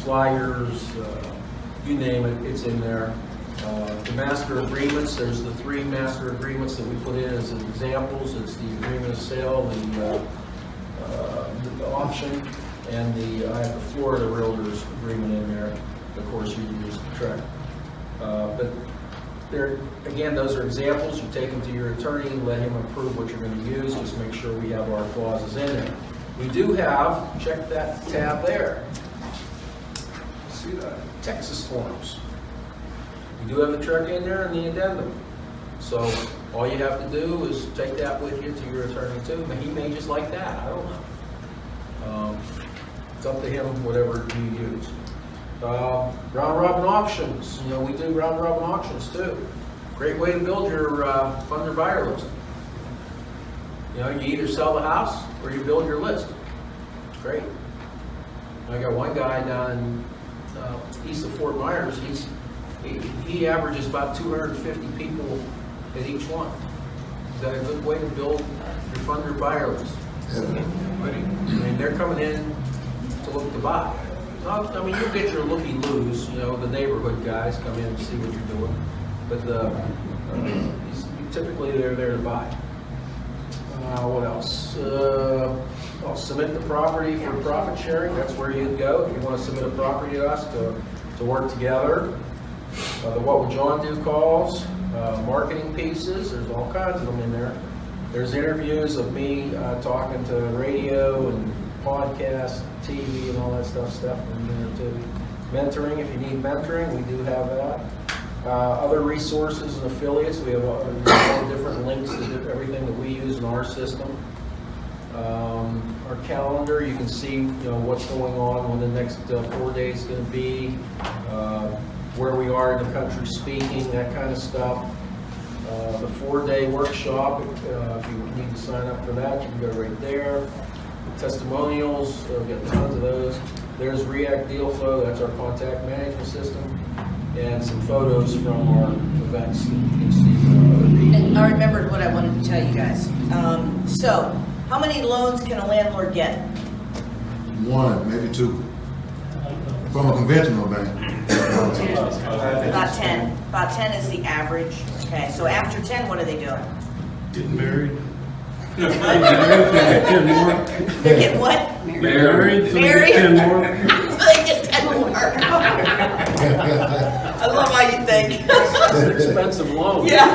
flyers, you name it, it's in there. The master agreements, there's the 3 master agreements that we put in as examples. It's the agreement of sale, the option, and I have the Florida Realtors agreement in there. Of course, you can use the track. But again, those are examples. You take them to your attorney, let him approve what you're going to use. Just make sure we have our clauses in there. We do have, check that tab there. See that? Texas forms. We do have the check in there and the addendum. So all you have to do is take that with you to your attorney too. He may just like that. I don't know. It's up to him, whatever you use. Round robin auctions. You know, we do round robin auctions too. Great way to build your funder buyer list. You know, you either sell the house or you build your list. It's great. I got one guy down in east of Fort Myers. He averages about 250 people at each one. Is that a good way to build your funder buyer list? I mean, they're coming in to look to buy. I mean, you get your looky-loos, you know, the neighborhood guys come in and see what you're doing, but typically they're there to buy. What else? I'll submit the property for profit sharing. That's where you'd go if you want to submit a property to us to work together. The What Would John Do calls, marketing pieces. There's all kinds of them in there. There's interviews of me talking to radio and podcast, TV, and all that stuff in there too. Mentoring, if you need mentoring, we do have that. Other resources and affiliates, we have all different links to everything that we use in our system. Our calendar, you can see, you know, what's going on, when the next 4 days is going to be, where we are in the country speaking, that kind of stuff. The 4-day workshop, if you need to sign up for that, you can go right there. Testimonials, we've got tons of those. There's React Deal Flow, that's our contact management system, and some photos from our events that you can see from other people. And I remembered what I wanted to tell you guys. So, how many loans can a landlord get? 1, maybe 2. From a conventional bank. About 10. About 10 is the average. Okay, so after 10, what are they doing? Getting married. They're getting what? Married. So Married? 10 more. So they get 10 more. I love how you think. It's an expensive loan. Yeah.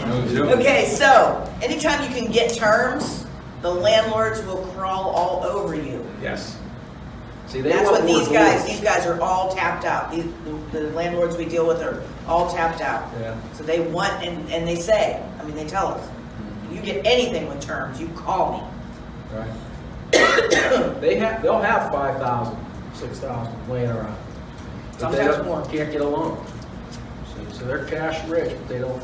No joke. Okay, so anytime you can get terms, the landlords will crawl all over you. Yes. See, they That's want what more these guys are all tapped out. The landlords we deal with are all tapped out. Yeah. So they want, and they say, I mean, they tell us, you get anything with terms, you call me. Right. They'll have 5,000, 6,000 laying around. But they Sometimes can't get a loan. So they're cash rich, but they don't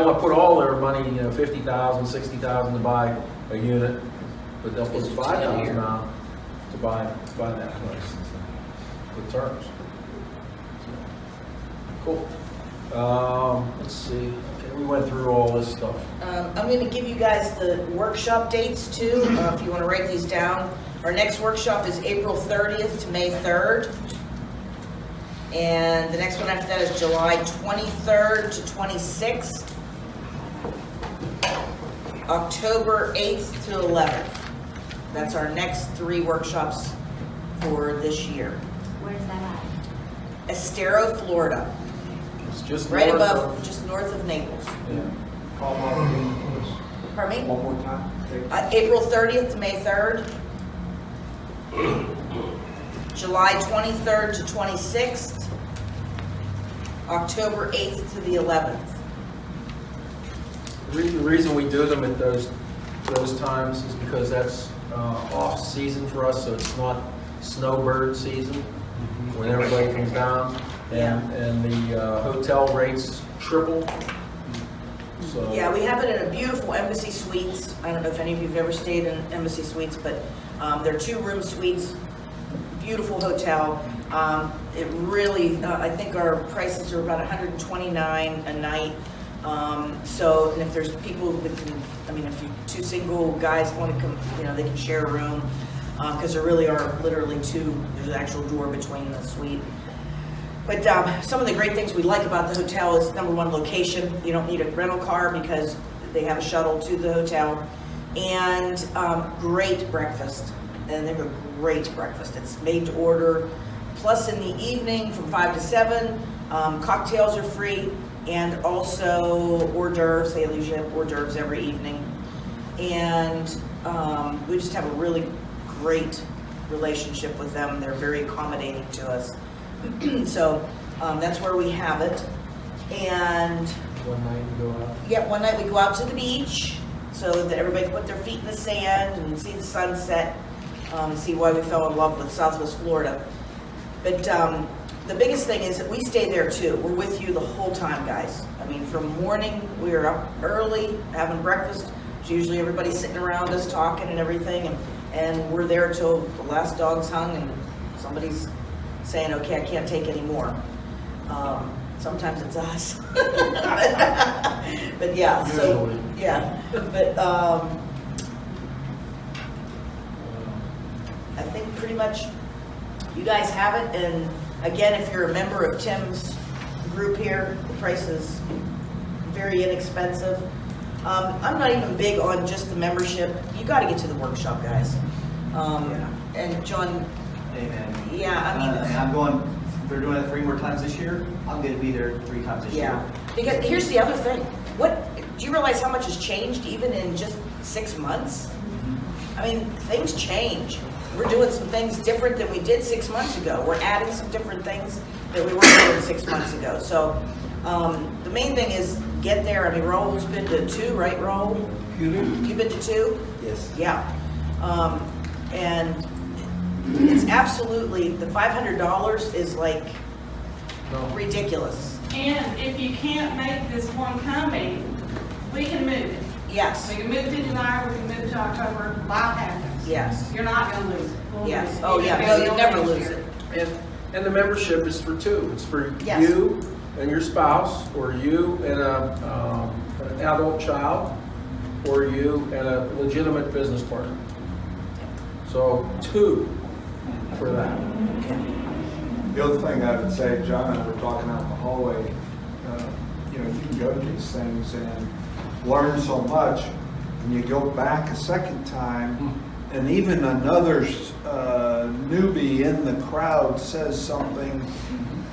want to put all their money, you know, 50,000, 60,000 to buy a unit, but they'll put 5,000 out to buy that place with terms. Cool. Let's see. Okay, we went through all this stuff. I'm going to give you guys the workshop dates too, if you want to write these down. Our next workshop is April 30th to May 3rd. And the next one after that is July 23rd to 26th. October 8th to 11th. That's our next 3 workshops for this year. Where's that at? Estero, Florida. It's just Right north above, just north of Naples. Yeah. Pardon me? One more time. April 30th to May 3rd. July 23rd to 26th. October 8th to the 11th. The reason we do them at those times is because that's off season for us, so it's not snowbird season when everybody comes down, and the hotel rates triple. So Yeah, we have it in a beautiful Embassy Suites. I don't know if any of you have ever stayed in Embassy Suites, but they're 2-room suites, beautiful hotel. It really, I think our prices are about $129 a night. So, and if there's people that can, I mean, if you 2 single guys want to come, you know, they can share a room. because there really are literally two, there's an actual door between the suite. But some of the great things we like about the hotel is, number one, location. You don't need a rental car because they have a shuttle to the hotel. And great breakfast. And they have a great breakfast. It's made to order. Plus in the evening from 5 to 7, cocktails are free. And also hors d'oeuvres. They usually have hors d'oeuvres every evening. And we just have a really great relationship with them. They're very accommodating to us. So that's where we have it. And One night you go out. yeah, one night we go out to the beach so that everybody can put their feet in the sand and see the sunset, see why we fell in love with Southwest Florida. But the biggest thing is that we stay there too. We're with you the whole time, guys. I mean, from morning, we're up early having breakfast. So usually everybody's sitting around us talking and everything, and we're there till the last dog's hung and somebody's saying, okay, I can't take any more. Sometimes it's us. But yeah, so, Usually. yeah. But I think pretty much you guys have it. And again, if you're a member of Tim's group here, the price is very inexpensive. I'm not even big on just the membership. You got to get to the workshop, guys. And John, Amen. yeah, I mean, And I'm going, they're doing it 3 more times this year. I'm going to be there 3 times this yeah. year. Because here's the other thing. Do you realize how much has changed even in just 6 months? I mean, things change. We're doing some things different than we did 6 months ago. We're adding some different things that we weren't doing 6 months ago. So the main thing is get there. I mean, Raul's been to 2, right, Raul? You've been to 2? Yes. Yeah. And it's absolutely, the $500 is like ridiculous. And if you can't make this one coming, we can move it. Yes, We can move to July, we can move to October, life happens. yes, You're not gonna lose it. We'll yes. lose it. Oh, yeah, no, you never lose it. And the membership is for 2. It's for Yes. you and your spouse, or you and an adult child, or you and a legitimate business partner. So 2 for that. The other thing I would say, John and I were talking out in the hallway, you can go to these things and learn so much, and you go back a second time, and even another newbie in the crowd says something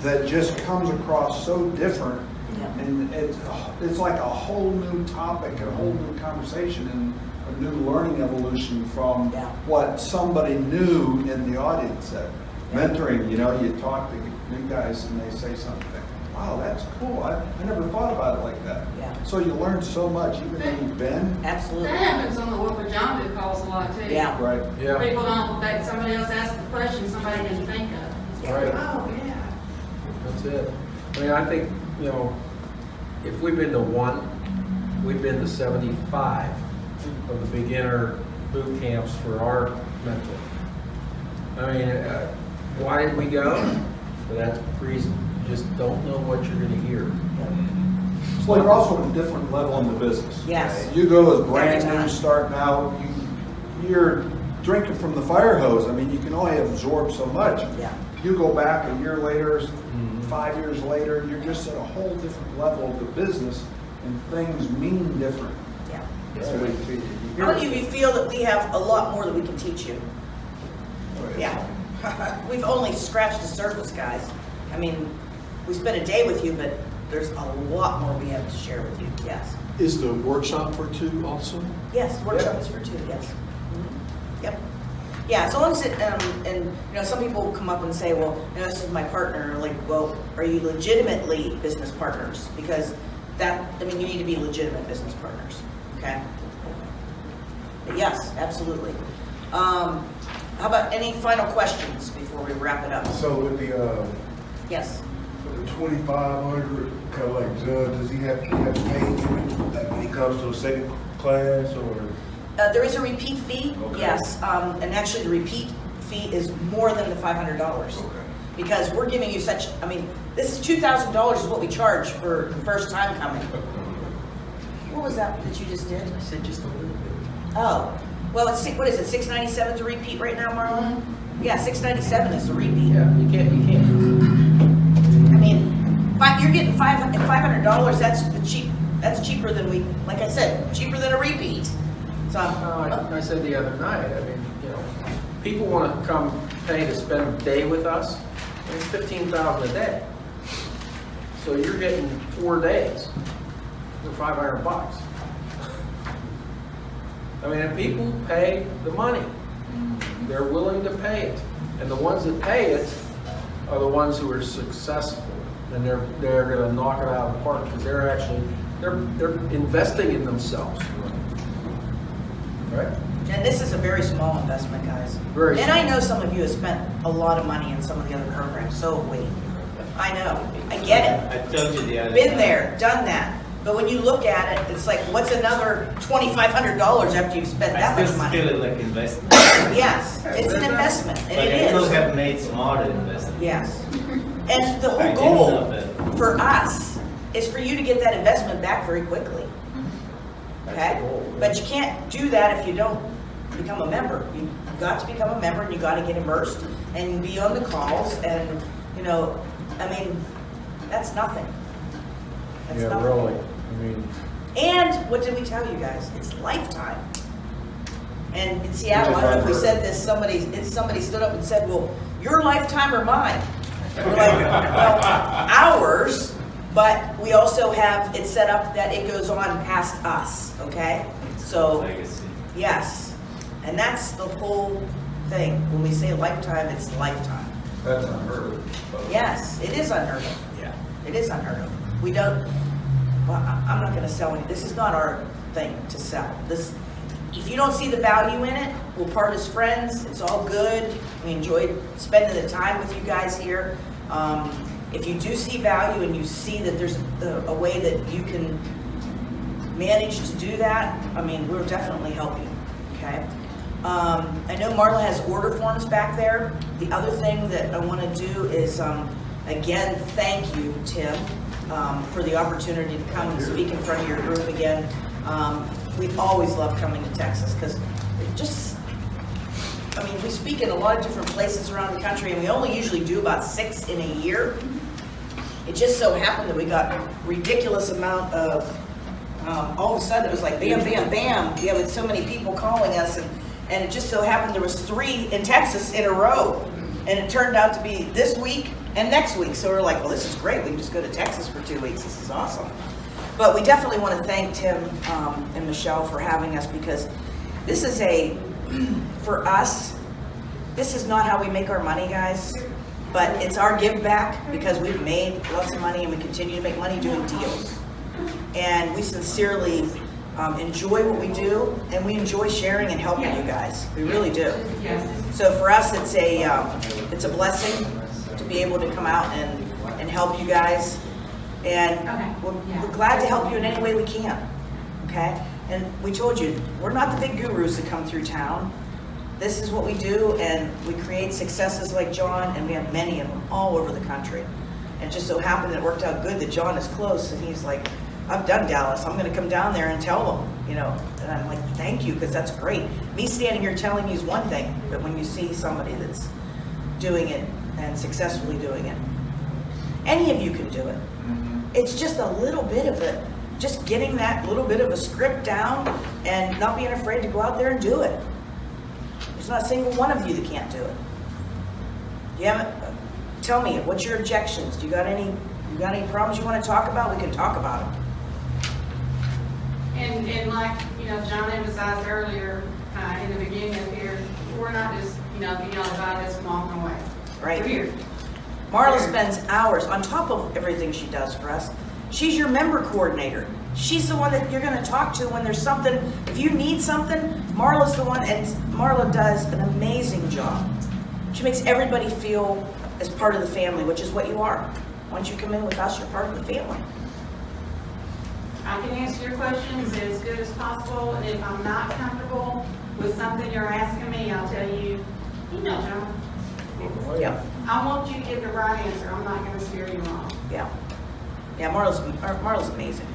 that just comes across so different, and it's like a whole new topic, a whole new conversation, and a new learning evolution from what somebody new in the audience said. Mentoring, you talk to new guys and they say something, wow, that's cool, I never thought about it like that. Yeah. So you learn so much, even though you've been. Absolutely. That happens on the What Would John Do calls a lot too. Yeah. Right. Yeah, People don't, that somebody else asks the question somebody didn't think of. right. Oh, yeah. That's it. I mean, I think, if we've been to 1, we've been to 75 of the beginner boot camps for our mentor. I mean, why did we go? For that reason. You just don't know what you're going to hear. Well, you're also at a different level in the business. Yes. You go as brand Every time. new, starting out, you're drinking from the fire hose. I mean, you can only absorb so much. Yeah. You go back a year later, 5 years later, you're just at a whole different level of the business, and things mean different. Yeah. That's the way you treat it. You How hear many of you feel that we have a lot more that we can teach you? it. Yeah. We've only scratched the surface, guys. I mean, we spent a day with you, but there's a lot more we have to share with you. Yes. Is the workshop for 2 also? Yes, workshop is for 2, yes. Yep. Yeah, as long as it, and some people come up and say, well, this is my partner. Like, well, are you legitimately business partners? Because you need to be legitimate business partners, okay? But yes, absolutely. How about any final questions before we wrap it up? So with the Yes. 2,500, kind of like Judge, does he have to pay like when he comes to a second class, or? There is a repeat fee, Okay. yes, and actually the repeat fee is more than the $500. Okay. Because we're giving you this is $2,000 is what we charge for the first time coming. What was that you just did? I said just a little bit. Oh, Well, it's, what is it, $697 to repeat right now, Marlon? Yeah, $697 is the repeat. Yeah, you can't. I mean, you're getting $500, that's cheaper than like I said, cheaper than a repeat. So, I said the other night, I mean, you know, people want to come pay to spend a day with us, and it's $15,000 a day. So you're getting 4 days for $500. I mean, and people pay the money. They're willing to pay it. And the ones that pay it are the ones who are successful. And they're going to knock it out of the park because they're investing in themselves. Right? and this is a very small investment, guys. Very And small. I know some of you have spent a lot of money in some of the other programs, so have we. I know, I get it. I told you the other Been time. there, done that. But when you look at it, it's like, what's another $2,500 after you've spent that I much still money? feel it like investment. Yes, it's an investment, and But it I could is. have made smarter investment. Yes. And the I whole didn't know goal that. for us is for you to get that investment back very quickly. That's Okay? the goal, yeah. But you can't do that if you don't become a member. You've got to become a member and you got to get immersed and be on the calls and, you know, I mean, that's nothing. That's Yeah, nothing. really. I mean, And what did we tell you guys? It's lifetime. And in Seattle, I don't know if we said this, somebody stood up and said, well, your lifetime or mine? And we're like, well, ours, but we also have it set up that it goes on past us, okay? So, Legacy. yes, and that's the whole thing. When we say lifetime, it's lifetime. That's unheard of. Yes, it is unheard of. Yeah. It is unheard of. We don't, well, I'm not gonna sell any, this is not our thing to sell. This, if you don't see the value in it, we'll part as friends, it's all good. We enjoyed spending the time with you guys here. If you do see value and you see that there's a way that you can manage to do that, I mean, we'll definitely help you, okay? I know Marla has order forms back there. The other thing that I want to do is, again, thank you, Tim, for the opportunity to come and speak in front of your group again. We've always loved coming to Texas because it just, I mean, we speak in a lot of different places around the country and we only usually do about 6 in a year. It just so happened that we got ridiculous amount of, all of a sudden it was like bam, bam, bam. Yeah, with so many people calling us and it just so happened there was 3 in Texas in a row. And it turned out to be this week and next week. So we're like, well, this is great. We can just go to Texas for 2 weeks. This is awesome. But we definitely want to thank Tim and Michelle for having us because this is for us, this is not how we make our money, guys. But it's our give back because we've made lots of money and we continue to make money doing deals. And we sincerely enjoy what we do and we enjoy sharing and helping you guys. We really do. Yes. So for us, it's a blessing to be able to come out and help you guys. And Okay. we're glad to help you in any way we can, okay? And we told you, we're not the big gurus that come through town. This is what we do, and we create successes like John, and we have many of them all over the country. And it just so happened that it worked out good that John is close, and he's like, I've done Dallas, I'm gonna come down there and tell them, you know? And I'm like, thank you, because that's great. Me standing here telling you is one thing, but when you see somebody that's doing it and successfully doing it, any of you can do it. It's just a little bit of it, just getting that little bit of a script down and not being afraid to go out there and do it. There's not a single one of you that can't do it. You haven't, tell me, what's your objections? You got any problems you want to talk about? We can talk about them. And like, you know, John emphasized earlier, in the beginning of here, we're not just, you know, getting on the bike and walking away. Right. We're here. Marla spends hours on top of everything she does for us. She's your member coordinator. She's the one that you're going to talk to when there's something. If you need something, Marla's the one, and Marla does an amazing job. She makes everybody feel as part of the family, which is what you are. Once you come in with us, you're part of the family. I can answer your questions as good as possible, and if I'm not comfortable with something you're asking me, I'll tell you, you know, John, Yeah, I want you to give the right answer. I'm not going to steer you wrong. yeah. Yeah, Marla's amazing.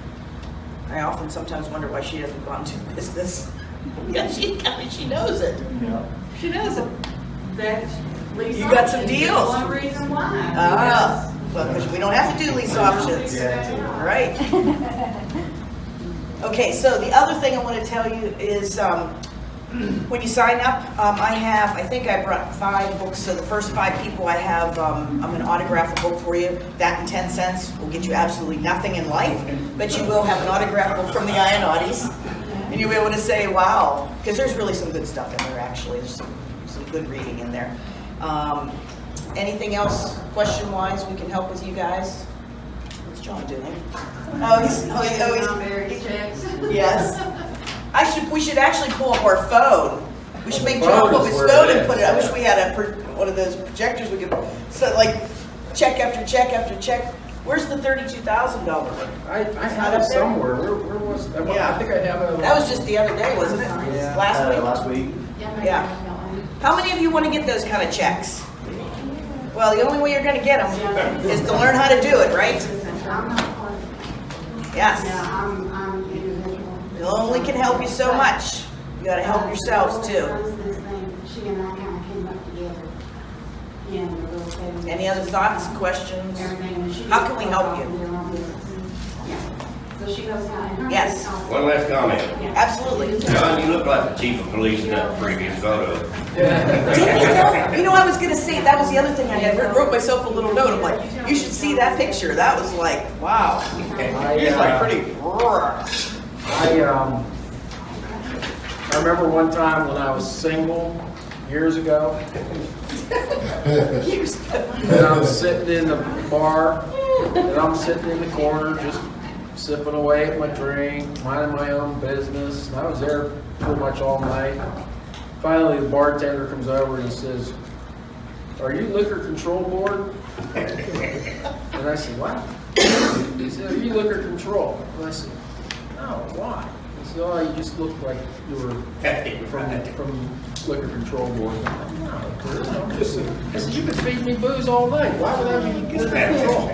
I often sometimes wonder why she doesn't go out into business. Yeah, she knows it. Yeah. She knows it. That's lease You got some options. deals. One reason why. Ah, well, because we don't have to do lease options. Yeah. Right. Okay, so the other thing I want to tell you is, when you sign up, I think I brought 5 books, so the first 5 people I have, I'm going to autograph a book for you. That and 10 cents will get you absolutely nothing in life, but you will have an autograph book from the Iannottis, and you'll be able to say, wow, because there's really some good stuff in there, actually. There's some good reading in there. Anything else, question-wise, we can help with you guys? What's John doing? He's Checks. yes. We should actually pull up our phone. We should make John phone pull up is his where phone it and put is. it. I wish we had one of those projectors we could, so like, check after check after check. Where's the $32,000 one? I It's not have up it there? somewhere. Where was, Yeah. I think I have it. That was just the other day, wasn't it? Yeah. Last week? Last week. Yeah. How many of you want to get those kind of checks? Well, the only way you're going to get them is to learn how to do it, right? I'm not part of it. Yes. Yeah, I'm individual. It only can help you so much. You got to help yourselves too. This thing, she and I kind of came up together. And we're both Any other thoughts, questions? everything. And she How can we help you? their own business. Yeah. So she knows how. and her Yes. business- One last comment. Yeah. Absolutely. John, you look like the chief of police in that previous photo. You know, I was gonna say, that was the other thing I had, wrote myself a little note, I'm like, you should see that picture, that was like, wow. He's like pretty, I remember one time when I was single, years ago, and I'm sitting in the bar, and I'm sitting in the corner, just sipping away at my drink, minding my own business, and I was there pretty much all night. Finally, the bartender comes over and he says, "Are you liquor control board?" And I said, "What?" He said, "Are you liquor control?" And I said, "No, why?" He said, "Oh, you just look like you were from liquor control board." I'm like, "No, I'm just," I said, "You've been feeding me booze all night. Why would I be liquor control?"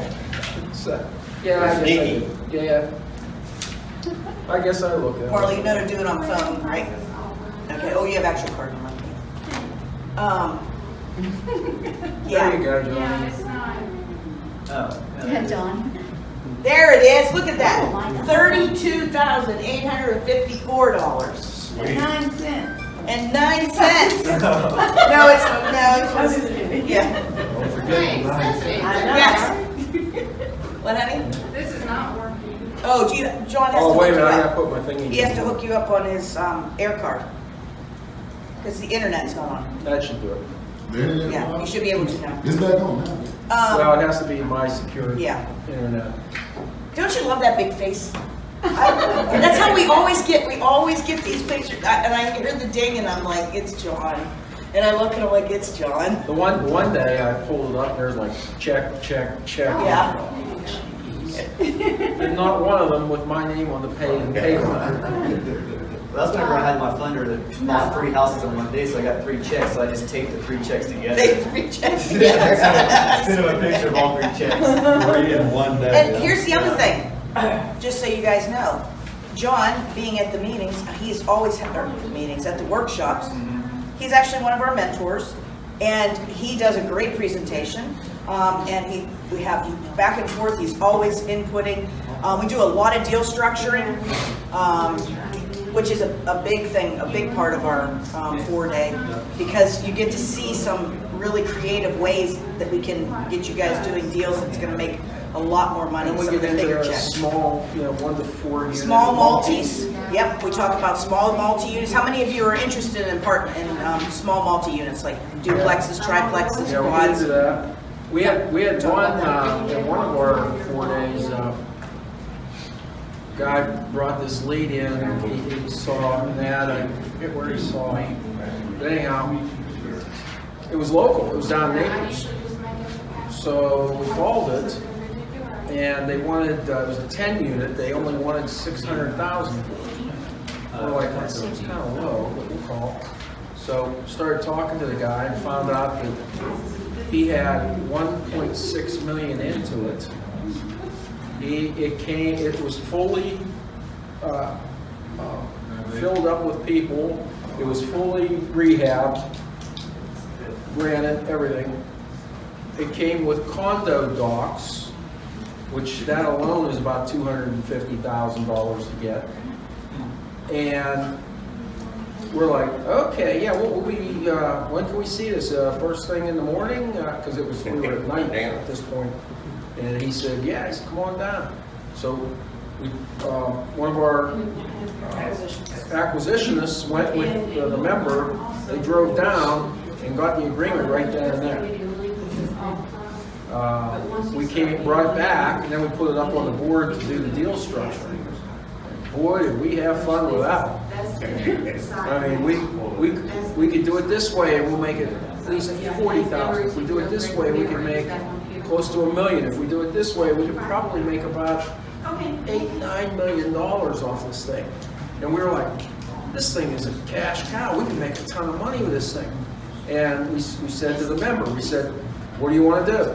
So, yeah, I guess I did. Yeah. I guess I look at it. Marley, you know to do it on phone, right? Okay, oh, you have actual card number. There Yeah, you go, Yeah, John. it's not. Oh. John. there it is, look at that, $32,854 And 9 cents. and 9 cents. No, it's, yeah, Don't forget the 9 cents. yes. What, honey? This is not working. Oh, John has to Oh, hook wait a you minute, I gotta up. put my thing in. He has to hook you up on his air card. Because the internet's not on. That should do it. There it is. Yeah, you should be able to now. It's back on now. Well, it has to be my secure Yeah. internet. Don't you love that big face? That's how we always get these pictures. And I hear the ding and I'm like, it's John. And I look and I'm like, it's John. The one day I pulled it up, there's like check, check, check. Yeah. And not one of them with my name on the pay line. Well, that's whenever I had my funder that bought 3 houses in one day, so I got 3 checks, so I just taped the 3 checks together. They recheck together. Send him a picture of all 3 checks. 3 in one day. And here's the other thing, just so you guys know. John, being at the meetings, he's always had our meetings, at the workshops. He's actually one of our mentors, and he does a great presentation. And we have back and forth, he's always inputting. We do a lot of deal structuring, which is a big thing, a big part of our 4-day, because you get to see some really creative ways that we can get you guys doing deals that's gonna make a lot more money, And we some of get the into bigger the checks. small, 1 to 4 unit. Small multis, yep, we talk about small multi-units. How many of you are interested in small multi-units, like duplexes, triplexes, Yeah, we get quads? into that. We had one, in one of our 4 days, guy brought this lead in, he saw an ad, I forget where he saw it. But anyhow, it was local, it was down in Naples. So we called it, and they wanted, it was a 10 unit, they only wanted 600,000 for it. We're like, that seems kind of low, but we'll call. So started talking to the guy and found out that he had 1.6 million into it. It was fully filled up with people. It was fully rehabbed, granite, everything. It came with condo docs, which that alone is about $250,000 to get. And we're like, okay, yeah, when can we see this? First thing in the morning? Because we were at night at this point. And he said, yeah, he said, come on down. So one of our acquisitionists went with the member. They drove down and got the agreement right then and there. We brought it back, and then we put it up on the board to do the deal structuring. Boy, did we have fun with that. I mean, we could do it this way, and we'll make it at least 40,000. If we do it this way, we can make close to $1 million. If we do it this way, we could probably make about $8-9 million off this thing. And we were like, this thing is a cash cow. We can make a ton of money with this thing. And we said to the member, we said, what do you want to do?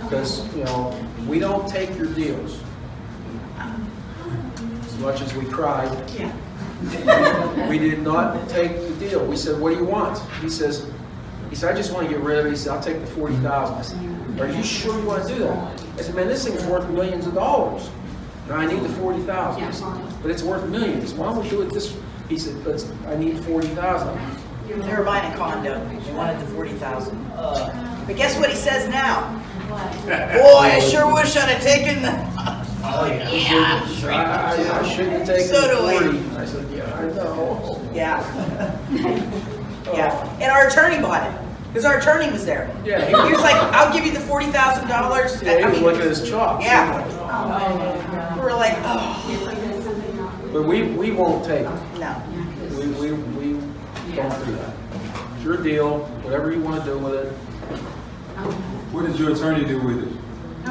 Because, you know, we don't take your deals. As much as we cried, we did not take the deal. We said, what do you want? He said, I just want to get rid of it. He said, I'll take the $40,000. I said, are you sure you want to do that? I said, man, this thing's worth millions of dollars. Now I need the $40,000, but it's worth millions. Why don't we do it this? He said, I need $40,000. They were buying a condo. They wanted the $40,000. But guess what he says now? Boy, I sure wish I'd have taken the. Oh yeah. I shouldn't have taken So the do we. 40. I said, yeah, I know. Yeah. Yeah. And our attorney bought it because our attorney was there. Yeah, He was like, "I'll give you the $40,000." Yeah, he was looking at his chops. Yeah. We were like, oh But we won't take it. no. We don't do that. It's your deal, whatever you want to do with it. What did your attorney do with it?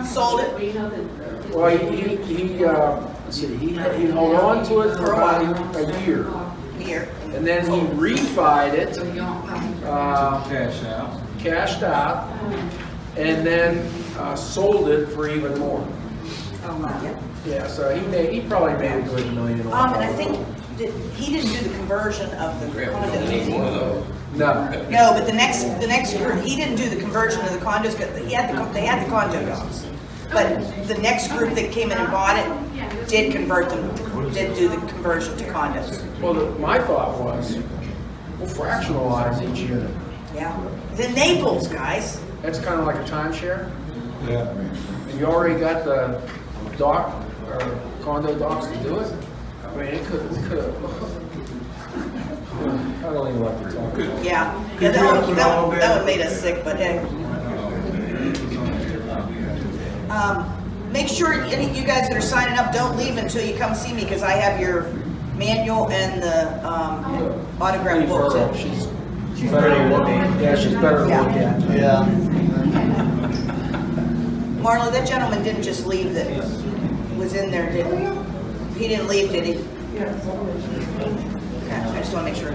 Sold it. Well, let's see, he held on to it for about a year. Here. And then he refied it, Cash out. cashed out, and then sold it for even more. Yeah, so he probably made a good $1 million. And I think that he didn't do the conversion of the condo. No. No, but the next group, he didn't do the conversion of the condos, because they had the condo docs. But the next group that came in and bought it did convert them, did do the conversion to condos. Well, my thought was, we'll fractionalize each unit. Yeah. The Naples, guys. That's kind of like a timeshare. Yeah. And you already got the dock or condo docs to do it. I mean, we could have. I don't even like to talk about it. Yeah. Yeah, that one made us sick, but hey. Make sure any of you guys that are signing up don't leave until you come see me, because I have your manual and the autograph Leave book her up. too. She's better to look at. Yeah, she's better to look at. Yeah. Marla, that gentleman didn't just leave that was in there, did he? He didn't leave, did he? Okay, I just want to make sure.